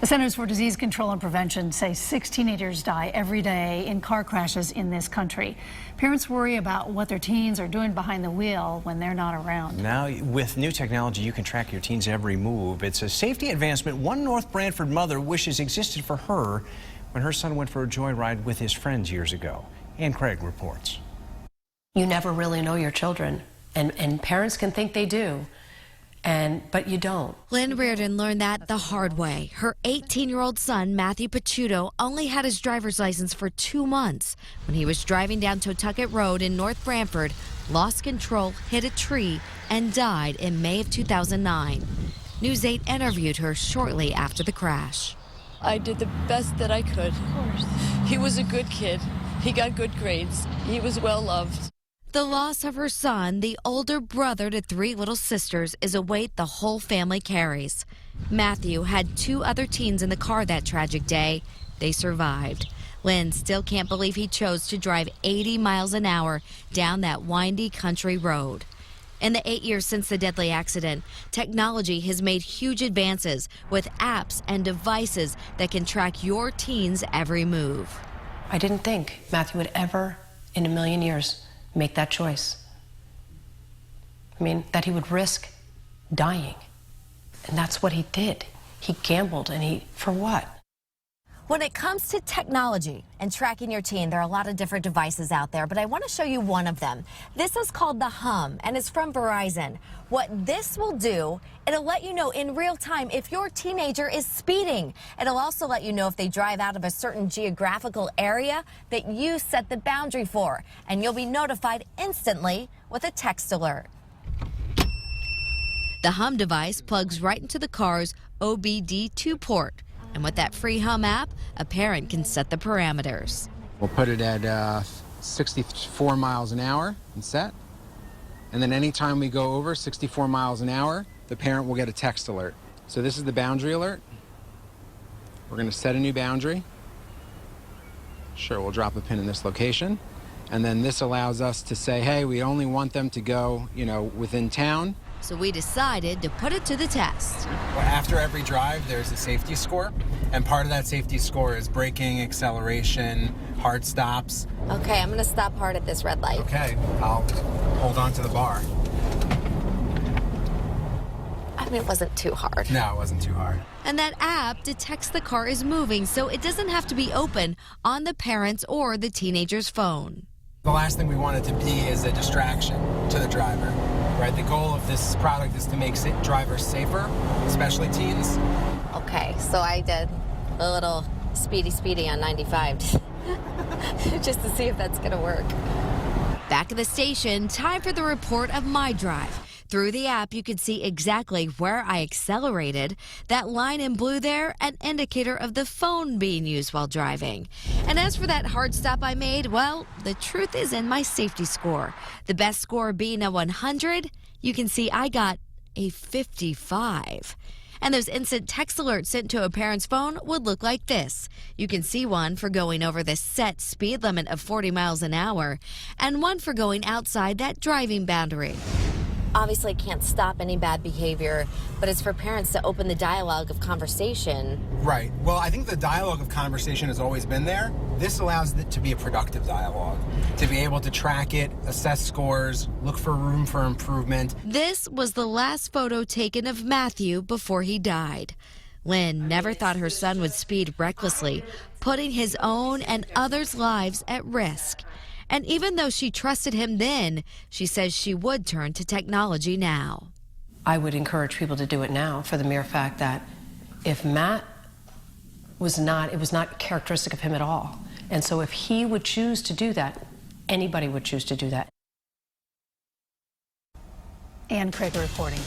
The Centers for Disease Control and Prevention say 6 teenagers die every day in car crashes in this country. Parents worry about what their teens are doing behind the wheel when they're not around. Now, with new technology, you can track your teen's every move. It's a safety advancement one North Branford mother wishes existed for her when her son went for a joyride with his friends years ago. Ann Craig reports. You never really know your children, and parents can think they do. But you don't. Lynn Reardon learned that the hard way. Her 18-year-old son, Matthew Picciuto, only had his driver's license for 2 months when he was driving down Totucket Road in North Branford, lost control, hit a tree, and died in May of 2009. News 8 interviewed her shortly after the crash. I did the best that I could. Of course. He was a good kid. He got good grades. He was well loved. The loss of her son, the older brother to 3 little sisters, is a weight the whole family carries. Matthew had 2 other teens in the car that tragic day. They survived. Lynn still can't believe he chose to drive 80 miles an hour down that windy country road. In the 8 years since the deadly accident, technology has made huge advances with apps and devices that can track your teen's every move. I didn't think Matthew would ever, in a million years, make that choice. I mean, that he would risk dying. And that's what he did. He gambled, and for what? When it comes to technology and tracking your teen, there are a lot of different devices out there, but I want to show you one of them. This is called the Hum, and it's from Verizon. What this will do, it'll let you know in real time if your teenager is speeding. It'll also let you know if they drive out of a certain geographical area that you set the boundary for, and you'll be notified instantly with a text alert. The Hum device plugs right into the car's OBD2 port. And with that free Hum app, a parent can set the parameters. We'll put it at 64 miles an hour and set. And then anytime we go over 64 miles an hour, the parent will get a text alert. So this is the boundary alert. We're going to set a new boundary. Sure, we'll drop a pin in this location. And then this allows us to say, hey, we only want them to go, within town. So we decided to put it to the test. After every drive, there's a safety score, and part of that safety score is braking, acceleration, hard stops. Okay, I'm going to stop hard at this red light. Okay, I'll hold on to the bar. I mean, it wasn't too hard. No, it wasn't too hard. And that app detects the car is moving, so it doesn't have to be open on the parent's or the teenager's phone. The last thing we want it to be is a distraction to the driver, right? The goal of this product is to make drivers safer, especially teens. Okay, so I did a little speedy on 95 just to see if that's going to work. Back at the station, time for the report of my drive. Through the app, you could see exactly where I accelerated. That line in blue there, an indicator of the phone being used while driving. And as for that hard stop I made, well, the truth is in my safety score. The best score being a 100, you can see I got a 55. And those instant text alerts sent to a parent's phone would look like this. You can see one for going over the set speed limit of 40 miles an hour, and one for going outside that driving boundary. Obviously, can't stop any bad behavior, but it's for parents to open the dialogue of conversation. Right. Well, I think the dialogue of conversation has always been there. This allows it to be a productive dialogue, to be able to track it, assess scores, look for room for improvement. This was the last photo taken of Matthew before he died. Lynn never thought her son would speed recklessly, putting his own and others' lives at risk. And even though she trusted him then, she says she would turn to technology now. I would encourage people to do it now for the mere fact that if Matt it was not characteristic of him at all. And so if he would choose to do that, anybody would choose to do that. Ann Craig reporting.